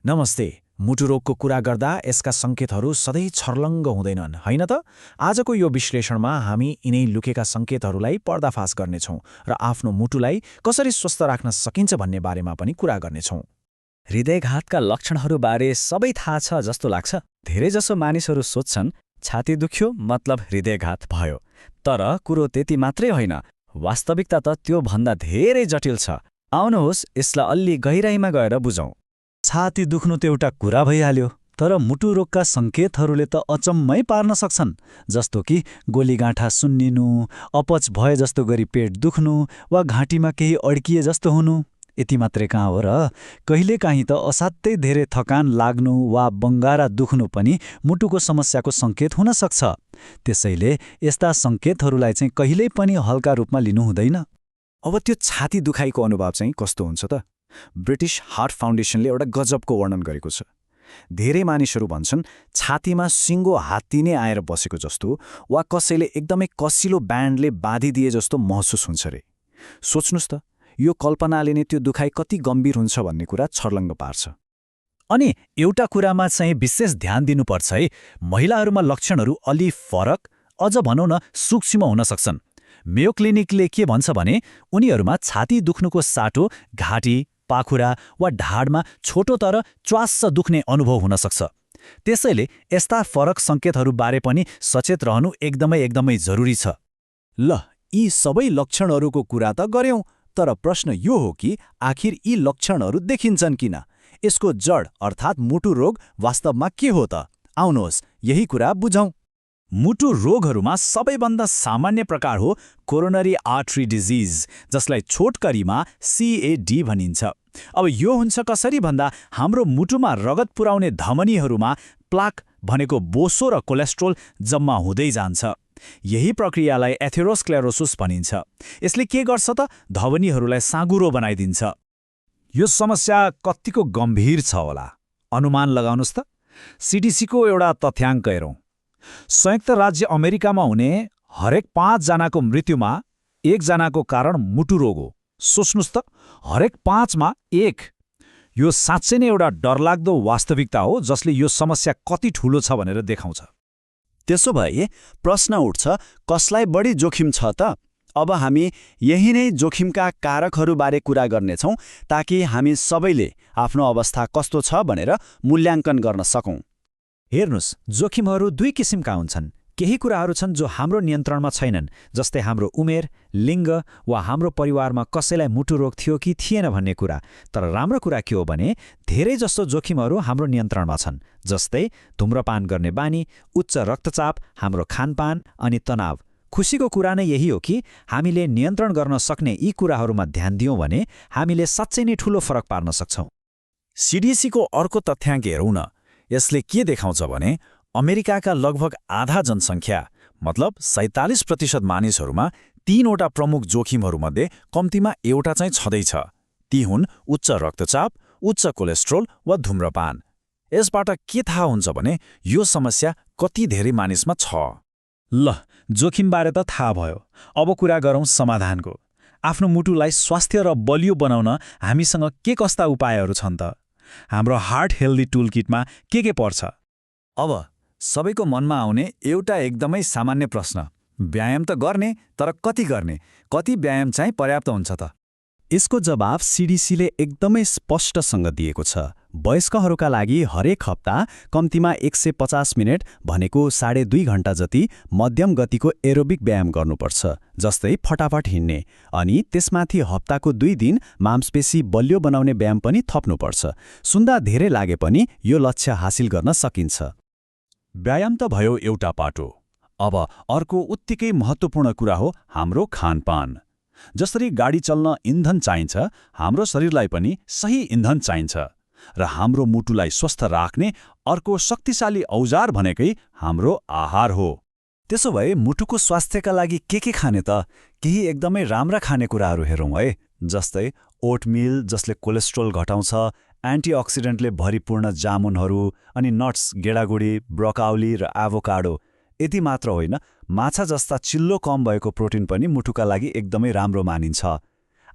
नमस्ते। मुटु रोगको कुरा गर्दा यसका सङ्केतहरू सधैँ छर्लङ्ग हुँदैनन्, होइन त? आजको यो विश्लेषणमा हामी यिनै लुकेका सङ्केतहरूलाई पर्दाफास गर्नेछौँ र आफ्नो मुटुलाई कसरी स्वस्थ राख्न सकिन्छ भन्ने बारेमा पनि कुरा गर्नेछौँ। हृदयघातका लक्षणहरूबारे सबै थाहा छ जस्तो लाग्छ। धेरैजसो मानिसहरू सोध्छन् छाती दुख्यो मतलब हृदयघात भयो। तर कुरो त्यति मात्रै होइन, वास्तविकता त त्योभन्दा धेरै जटिल छ। आउनुहोस् यसलाई अलि गहिराइमा गएर बुझौँ। छाती दुख्नु त एउटा कुरा भइहाल्यो, तर मुटु रोगका सङ्केतहरूले त अचम्मै पार्न सक्छन्। जस्तो कि गोलीगाँठा सुन्निनु, अपच भए जस्तो गरी पेट दुख्नु वा घाँटीमा केही अड्किए जस्तो हुनु। यति मात्रै कहाँ हो र, कहिलेकाहीँ त असाध्यै धेरै थकान लाग्नु वा बङ्गारा दुख्नु पनि मुटुको समस्याको सङ्केत हुन सक्छ। त्यसैले यस्ता सङ्केतहरूलाई चाहिँ कहिल्यै पनि हल्का रूपमा लिनु हुँदैन। अब त्यो छाती दुखाइको अनुभव चाहिँ कस्तो हुन्छ त? ब्रिटिश हार्ट फाउन्डेसनले एउटा गजबको वर्णन गरेको छ। धेरै मानिसहरू भन्छन् छातीमा सिङ्गो हात्ती नै आएर बसेको जस्तो वा कसैले एकदमै कसिलो ब्यान्डले बाँधिदिए जस्तो महसुस हुन्छ रे। सोच्नुस् त, यो कल्पनाले नै त्यो दुखाइ कति गम्भीर हुन्छ भन्ने कुरा छर्लङ्ग पार्छ। अनि एउटा कुरामा चाहिँ विशेष ध्यान दिनुपर्छ है, महिलाहरूमा लक्षणहरू अलि फरक, अझ भनौँ न सूक्ष्म हुन सक्छन्। मेयो क्लिनिकले के भन्छ भने उनीहरूमा छाती दुख्नुको साटो घाँटी, पाखुरा वा ढाडमा छोटो तर च्वास्स दुख्ने अनुभव हुन सक्छ। त्यसैले यस्ता फरक सङ्केतहरूबारे पनि सचेत रहनु एकदमै जरुरी छ। ल, यी सबै लक्षणहरूको कुरा त गर्यौं, तर प्रश्न यो हो कि आखिर यी लक्षणहरू देखिन्छन् किन? यसको जड अर्थात् मुटु रोग वास्तवमा के हो त? आउनुहोस् यही कुरा बुझौं। मुटु रोगहरूमा सबैभन्दा सामान्य प्रकार हो कोरोनरी आर्टरी डिजिज, जसलाई छोटकरीमा CAD भनिन्छ। अब यो हुन्छ कसरी भन्दा हाम्रो मुटुमा रगत पुर्याउने धमनीहरूमा प्लाक भनेको बोसो र कोलेस्ट्रोल जम्मा हुँदै जान्छ। यही प्रक्रियालाई एथेरोस्क्लेरोसिस भनिन्छ। यसले के गर्छ त? धमनीहरूलाई साँगुरो बनाइदिन्छ। यो समस्या कतिको गम्भीर छ होला अनुमान लगाउनुस् त। CDCको एउटा तथ्याङ्क हेरौँ। संयुक्त राज्य अमेरिकामा हुने हरेक 5 जनाको मृत्युमा 1 जनाको कारण मुटु रोग हो। सोच्नुस् त, हरेक 5 मा 1। यो साँच्चै नै एउटा डरलाग्दो वास्तविकता हो जसले यो समस्या कति ठूलो छ भनेर देखाउँछ। त्यसो भए प्रश्न उठ्छ, कसलाई बढी जोखिम छ त? अब हामी यही नै जोखिमका कारकहरूबारे कुरा गर्नेछौँ ताकि हामी सबैले आफ्नो अवस्था कस्तो छ भनेर मूल्याङ्कन गर्न सकौँ। हेर्नुस्, जोखिमहरू 2 किसिमका हुन्छन्। केही कुराहरू छन् जो हाम्रो नियन्त्रणमा छैनन्, जस्तै हाम्रो उमेर, लिङ्ग वा हाम्रो परिवारमा कसैलाई मुटु रोग थियो कि थिएन भन्ने कुरा। तर राम्रो कुरा के हो भने धेरै जस्तो जोखिमहरू हाम्रो नियन्त्रणमा छन्, जस्तै धुम्रपान गर्ने बानी, उच्च रक्तचाप, हाम्रो खानपान अनि तनाव। खुसीको कुरा नै यही हो कि हामीले नियन्त्रण गर्न सक्ने यी कुराहरूमा ध्यान दियौँ भने हामीले साँच्चै नै ठूलो फरक पार्न सक्छौँ। CDCको अर्को तथ्याङ्क हेरौँ न। यसले के देखाउँछ भने अमेरिकाका लगभग आधा जनसङ्ख्या मतलब 47% मानिसहरूमा 3वटा प्रमुख जोखिमहरूमध्ये कम्तीमा एउटा चाहिँ छँदैछ। ती हुन् उच्च रक्तचाप, उच्च कोलेस्ट्रोल वा धुम्रपान। यसबाट के थाहा हुन्छ भने यो समस्या कति धेरै मानिसमा छ। ल, जोखिमबारे त थाहा भयो। अब कुरा गरौँ समाधानको। आफ्नो मुटुलाई स्वास्थ्य र बलियो बनाउन हामीसँग के कस्ता उपायहरू छन् त? हाम्रो हार्ट हेल्दी टुल किटमा के पर्छ? अब सबैको मनमा आउने एउटा एकदमै सामान्य प्रश्न, व्यायाम त गर्ने, तर कति गर्ने? कति व्यायाम चाहिँ पर्याप्त हुन्छ त? यसको जवाब CDCले एकदमै स्पष्टसँग दिएको छ। वयस्कहरूका लागि हरेक हप्ता कम्तीमा 150 मिनट भनेको 2.5 घण्टा जति मध्यम गतिको एरोबिक व्यायाम गर्नुपर्छ, जस्तै फटाफट हिँड्ने। अनि त्यसमाथि हप्ताको 2 दिन मांसपेशी बलियो बनाउने व्यायाम पनि थप्नुपर्छ। सुन्दा धेरै लागे पनि यो लक्ष्य हासिल गर्न सकिन्छ। व्यायाम त भयो एउटा पाटो। अब अर्को उत्तिकै महत्त्वपूर्ण कुरा हो हाम्रो खानपान। जसरी गाडी चल्न इन्धन चाहिन्छ, हाम्रो शरीरलाई पनि सही इन्धन चाहिन्छ। र हाम्रो मुटुलाई स्वस्थ राख्ने अर्को शक्तिशाली औजार भनेकै हाम्रो आहार हो। त्यसो भए मुटुको स्वास्थ्यका लागि के खाने त? केही एकदमै राम्रा खानेकुराहरू हेरौँ है। जस्तै ओटमिल जसले कोलेस्ट्रोल घटाउँछ, एन्टिअक्सिडेन्टले भरिपूर्ण जामुनहरू, अनि नट्स, गेडागुडी, ब्रोकाउली र एभोकाडो। यति मात्र होइन, माछा जस्ता चिल्लो कम भएको प्रोटिन पनि मुटुका लागि एकदमै राम्रो मानिन्छ।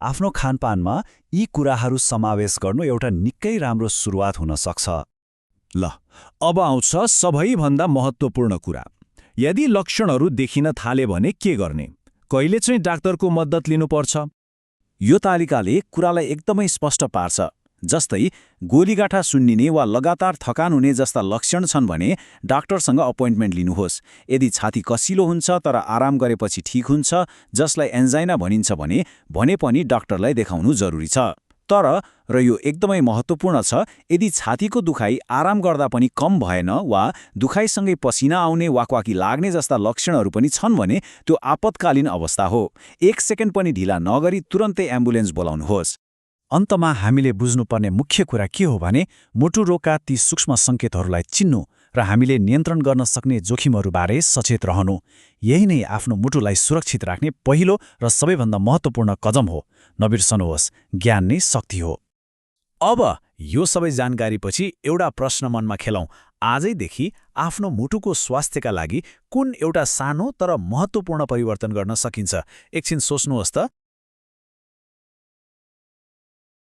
आफ्नो खानपानमा यी कुराहरू समावेश गर्नु एउटा निकै राम्रो सुरुवात हुन सक्छ। ल, अब आउँछ सबैभन्दा महत्त्वपूर्ण कुरा। यदि लक्षणहरू देखिन थाले भने के गर्ने? कहिले चाहिँ डाक्टरको मद्दत लिनुपर्छ? यो तालिकाले कुरालाई एकदमै स्पष्ट पार्छ। जस्तै गोलीगाँठा सुन्निने वा लगातार थकान हुने जस्ता लक्षण छन् भने डाक्टरसँग अपोइन्टमेन्ट लिनुहोस्। यदि छाती कसिलो हुन्छ तर आराम गरेपछि ठिक हुन्छ, जसलाई एन्जाइना भनिन्छ भने पनि डाक्टरलाई देखाउनु जरुरी छ। तर र यो एकदमै महत्त्वपूर्ण छ, यदि छातीको दुखाइ आराम गर्दा पनि कम भएन वा दुखाइसँगै पसिना आउने वाकवाकी लाग्ने जस्ता लक्षणहरू पनि छन् भने त्यो आपतकालीन अवस्था हो। 1 सेकेन्ड पनि ढिला नगरी तुरन्तै एम्बुलेन्स बोलाउनुहोस्। अन्तमा हामीले बुझ्नुपर्ने मुख्य कुरा के हो भने मुटु रोगका ती सूक्ष्म सङ्केतहरूलाई चिन्नु र हामीले नियन्त्रण गर्न सक्ने जोखिमहरूबारे सचेत रहनु। यही नै आफ्नो मुटुलाई सुरक्षित राख्ने पहिलो र सबैभन्दा महत्त्वपूर्ण कदम हो। नबिर्सनुहोस्, ज्ञान नै शक्ति हो। अब यो सबै जानकारीपछि एउटा प्रश्न मनमा खेलौँ। आजैदेखि आफ्नो मुटुको स्वास्थ्यका लागि कुन एउटा सानो तर महत्त्वपूर्ण परिवर्तन गर्न सकिन्छ? एकछिन सोच्नुहोस् त।